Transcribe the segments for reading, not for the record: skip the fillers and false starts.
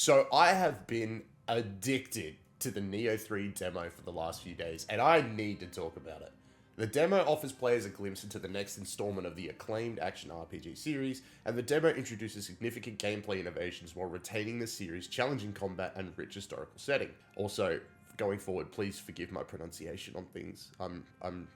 So I have been addicted to the Nioh 3 demo for the last few days, and I need to talk about it. The demo offers players a glimpse into the next installment of the acclaimed action RPG series, and the demo introduces significant gameplay innovations while retaining the series' challenging combat and rich historical setting. Also, going forward, please forgive my pronunciation on things. I'm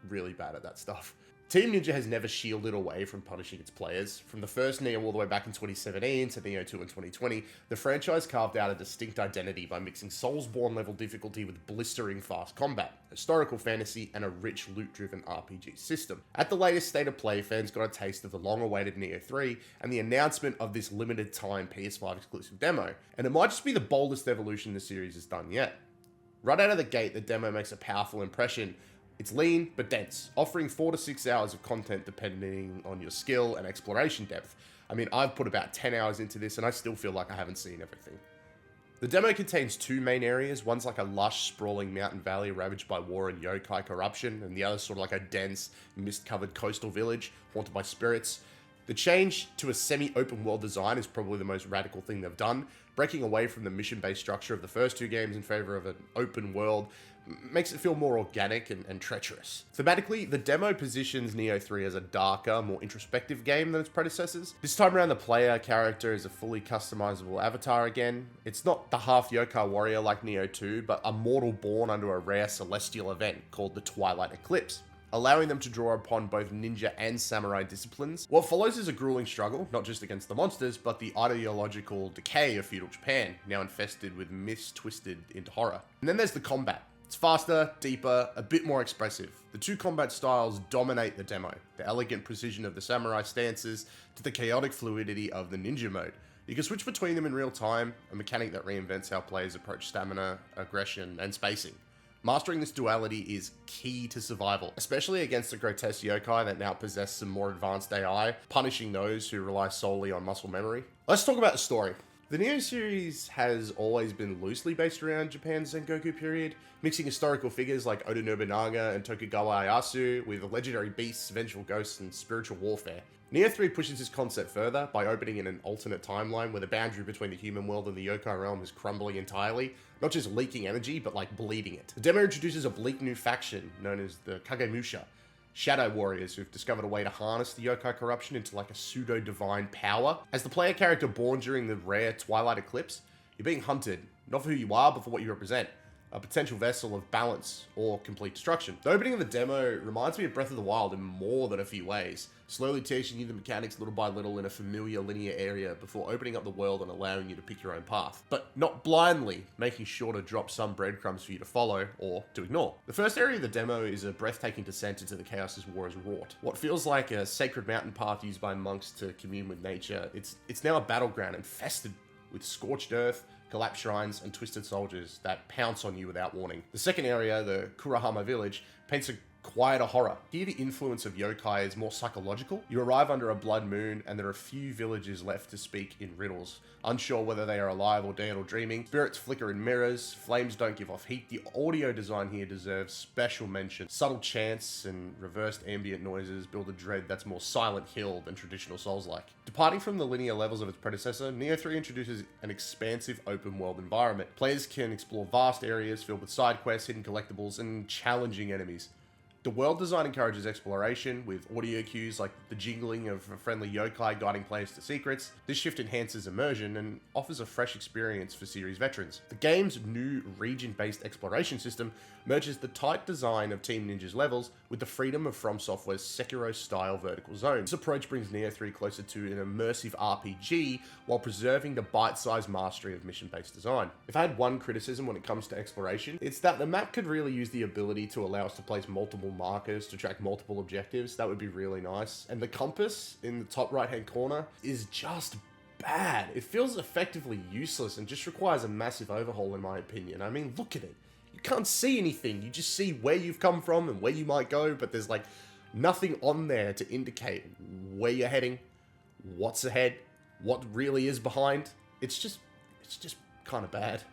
really bad at that stuff. Team Ninja has never shielded away from punishing its players. From the first Nioh all the way back in 2017 to Nioh 2 in 2020, the franchise carved out a distinct identity by mixing Soulsborne level difficulty with blistering fast combat, historical fantasy, and a rich loot-driven RPG system. At the latest State of Play, fans got a taste of the long-awaited Nioh 3 and the announcement of this limited-time PS5 exclusive demo, and it might just be the boldest evolution the series has done yet. Right out of the gate, the demo makes a powerful impression. It's lean, but dense, offering 4 to 6 hours of content depending on your skill and exploration depth. I mean, I've put about 10 hours into this and I still feel like I haven't seen everything. The demo contains two main areas. One's like a lush, sprawling mountain valley ravaged by war and yokai corruption, and the other's sort of like a dense, mist-covered coastal village haunted by spirits. The change to a semi-open world design is probably the most radical thing they've done. Breaking away from the mission-based structure of the first two games in favor of an open world makes it feel more organic and treacherous. Thematically, the demo positions Nioh 3 as a darker, more introspective game than its predecessors. This time around, the player character is a fully customizable avatar again. It's not the half yokai warrior like Nioh 2, but a mortal born under a rare celestial event called the Twilight Eclipse, allowing them to draw upon both ninja and samurai disciplines. What follows is a grueling struggle, not just against the monsters, but the ideological decay of feudal Japan, now infested with myths twisted into horror. And then there's the combat. It's faster, deeper, a bit more expressive. The two combat styles dominate the demo, the elegant precision of the samurai stances to the chaotic fluidity of the ninja mode. You can switch between them in real time, a mechanic that reinvents how players approach stamina, aggression, and spacing. Mastering this duality is key to survival, especially against the grotesque yokai that now possess some more advanced AI, punishing those who rely solely on muscle memory. Let's talk about the story. The Nioh series has always been loosely based around Japan's Sengoku period, mixing historical figures like Oda Nobunaga and Tokugawa Ieyasu with legendary beasts, vengeful ghosts, and spiritual warfare. Nioh 3 pushes this concept further by opening in an alternate timeline where the boundary between the human world and the yokai realm is crumbling entirely, not just leaking energy, but like bleeding it. The demo introduces a bleak new faction known as the Kagemusha, shadow warriors who've discovered a way to harness the yokai corruption into like a pseudo-divine power. As the player character born during the rare Twilight Eclipse, you're being hunted, not for who you are, but for what you represent. A potential vessel of balance or complete destruction. The opening of the demo reminds me of Breath of the Wild in more than a few ways, slowly teaching you the mechanics little by little in a familiar linear area before opening up the world and allowing you to pick your own path. But not blindly, making sure to drop some breadcrumbs for you to follow or to ignore. The first area of the demo is a breathtaking descent into the chaos as war has wrought. What feels like a sacred mountain path used by monks to commune with nature, it's now a battleground infested with scorched earth, collapsed shrines, and twisted soldiers that pounce on you without warning. The second area, the Kurahama village, paints a quieter horror. Here the influence of yokai is more psychological. You arrive under a blood moon and there are few villagers left to speak in riddles. Unsure whether they are alive or dead or dreaming. Spirits flicker in mirrors, flames don't give off heat. The audio design here deserves special mention. Subtle chants and reversed ambient noises build a dread that's more Silent Hill than traditional Souls-like. Departing from the linear levels of its predecessor, Nioh 3 introduces an expansive open world environment. Players can explore vast areas filled with side quests, hidden collectibles, and challenging enemies. The world design encourages exploration, with audio cues like the jingling of a friendly yokai guiding players to secrets. This shift enhances immersion and offers a fresh experience for series veterans. The game's new region-based exploration system merges the tight design of Team Ninja's levels with the freedom of From Software's Sekiro-style vertical zones. This approach brings Nioh 3 closer to an immersive RPG while preserving the bite-sized mastery of mission-based design. If I had one criticism when it comes to exploration, it's that the map could really use the ability to allow us to place multiple markers to track multiple objectives. That would be really nice. And the compass in the top right-hand corner is just bad. It feels effectively useless and just requires a massive overhaul in my opinion. I mean, look at it. You can't see anything. You just see where you've come from and where you might go, but there's like nothing on there to indicate where you're heading, what's ahead, what really is behind. It's just kind of bad.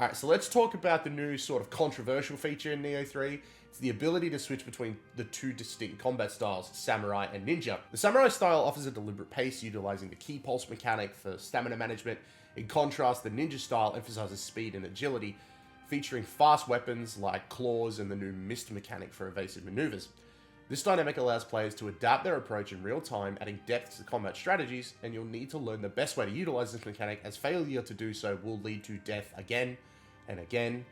Alright, so let's talk about the new sort of controversial feature in Nioh 3. It's the ability to switch between the two distinct combat styles, Samurai and Ninja. The Samurai style offers a deliberate pace, utilizing the key pulse mechanic for stamina management, In contrast, the ninja style emphasizes speed and agility, featuring fast weapons like claws and the new mist mechanic for evasive maneuvers. This dynamic allows players to adapt their approach in real time, adding depth to combat strategies, and you'll need to learn the best way to utilize this mechanic, as failure to do so will lead to death again and again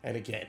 and again.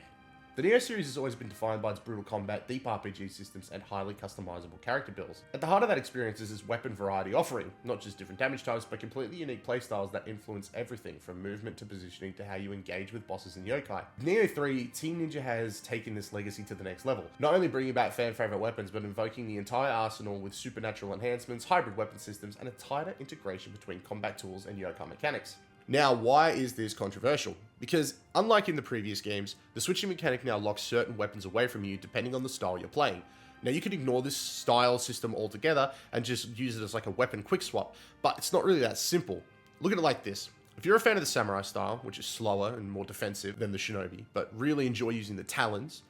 The Nioh series has always been defined by its brutal combat, deep RPG systems, and highly customizable character builds. At the heart of that experience is its weapon variety offering, not just different damage types, but completely unique playstyles that influence everything from movement to positioning to how you engage with bosses and yokai. With Nioh 3, Team Ninja has taken this legacy to the next level, not only bringing back fan-favorite weapons, but invoking the entire arsenal with supernatural enhancements, hybrid weapon systems, and a tighter integration between combat tools and yokai mechanics. Now, why is this controversial? Because, unlike in the previous games, the switching mechanic now locks certain weapons away from you depending on the style you're playing. Now, you could ignore this style system altogether and just use it as like a weapon quick swap, but it's not really that simple. Look at it like this. If you're a fan of the samurai style, which is slower and more defensive than the shinobi, but really enjoy using the talons,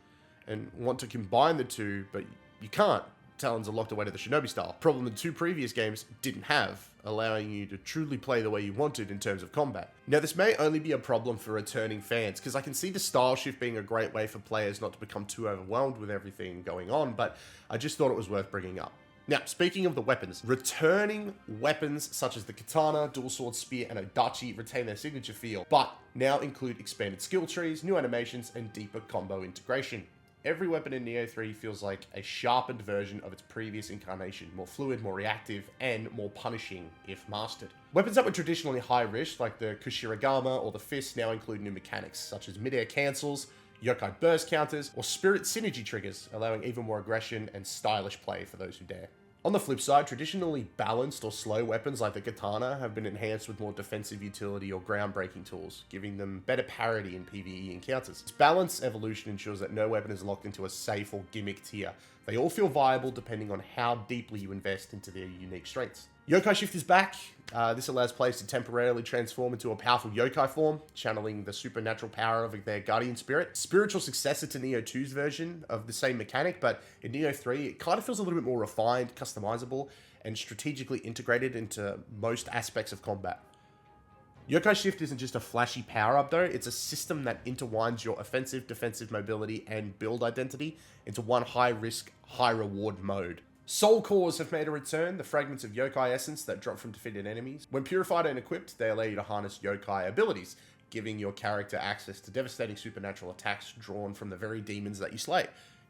and want to combine the two, but you can't, talons are locked away to the shinobi style. Problem the two previous games didn't have, allowing you to truly play the way you wanted in terms of combat. Now, this may only be a problem for returning fans, because I can see the style shift being a great way for players not to become too overwhelmed with everything going on, but I just thought it was worth bringing up. Now, speaking of the weapons, returning weapons such as the katana, dual sword, spear, and odachi retain their signature feel, but now include expanded skill trees, new animations, and deeper combo integration. Every weapon in Nioh 3 feels like a sharpened version of its previous incarnation, more fluid, more reactive, and more punishing if mastered. Weapons that were traditionally high risk, like the Kushirigama or the Fist, now include new mechanics, such as mid-air cancels, yokai burst counters, or spirit synergy triggers, allowing even more aggression and stylish play for those who dare. On the flip side, traditionally balanced or slow weapons like the katana have been enhanced with more defensive utility or groundbreaking tools, giving them better parity in PvE encounters. This balanced evolution ensures that no weapon is locked into a safe or gimmick tier. They all feel viable depending on how deeply you invest into their unique strengths. Yokai Shift is back. This allows players to temporarily transform into a powerful yokai form, channeling the supernatural power of their guardian spirit. Spiritual successor to Nioh 2's version of the same mechanic, but in Nioh 3, it kind of feels a little bit more refined, customizable, and strategically integrated into most aspects of combat. Yokai Shift isn't just a flashy power-up though, it's a system that intertwines your offensive, defensive mobility, and build identity into one high-risk, high-reward mode. Soul Cores have made a return, the fragments of yokai essence that drop from defeated enemies. When purified and equipped, they allow you to harness yokai abilities, giving your character access to devastating supernatural attacks drawn from the very demons that you slay.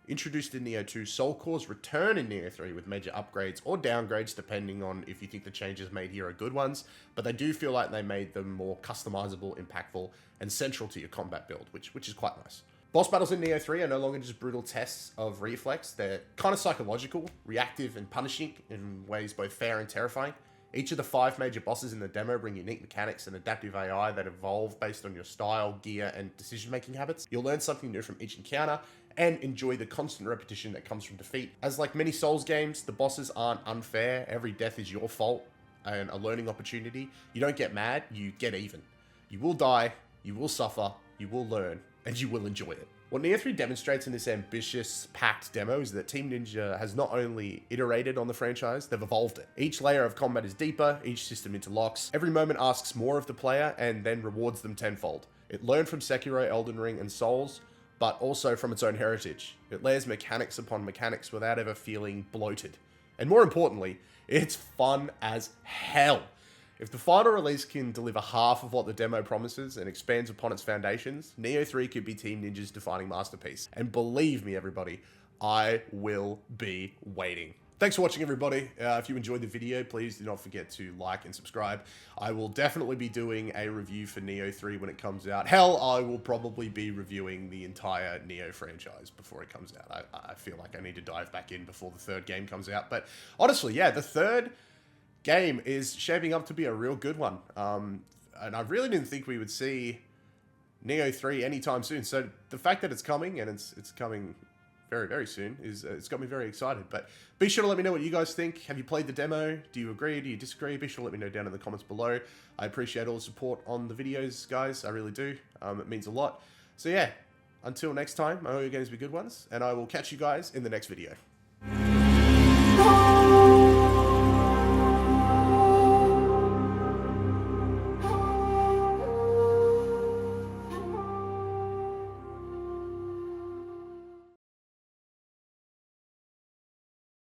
Introduced in Nioh 2, Soul Cores return in Nioh 3 with major upgrades or downgrades depending on if you think the changes made here are good ones, but they do feel like they made them more customizable, impactful, and central to your combat build, which is quite nice. Boss battles in Nioh 3 are no longer just brutal tests of reflex, they're kind of psychological, reactive, and punishing in ways both fair and terrifying. Each of the 5 major bosses in the demo bring unique mechanics and adaptive AI that evolve based on your style, gear, and decision-making habits. You'll learn something new from each encounter, and enjoy the constant repetition that comes from defeat. As like many Souls games, the bosses aren't unfair, every death is your fault, and a learning opportunity. You don't get mad, you get even. You will die, you will suffer, you will learn, and you will enjoy it. What Nioh 3 demonstrates in this ambitious, packed demo is that Team Ninja has not only iterated on the franchise, they've evolved it. Each layer of combat is deeper, each system interlocks, every moment asks more of the player, and then rewards them tenfold. It learned from Sekiro, Elden Ring, and Souls, but also from its own heritage. It layers mechanics upon mechanics without ever feeling bloated. And more importantly, it's fun as hell. If the final release can deliver half of what the demo promises and expands upon its foundations, Nioh 3 could be Team Ninja's defining masterpiece. And believe me, everybody, I will be waiting. Thanks for watching, everybody. If you enjoyed the video, please do not forget to like and subscribe. I will definitely be doing a review for Nioh 3 when it comes out. Hell, I will probably be reviewing the entire Nioh franchise before it comes out. I feel like I need to dive back in before the third game comes out. But honestly, yeah, the third game is shaping up to be a real good one. And I really didn't think we would see Nioh 3 anytime soon. So the fact that it's coming, and it's coming very, very soon, it's got me very excited. But be sure to let me know what you guys think. Have you played the demo? Do you agree? Do you disagree? Be sure to let me know down in the comments below. I appreciate all the support on the videos, guys. I really do. It means a lot. So yeah, until next time, I hope your games be good ones, and I will catch you guys in the next video.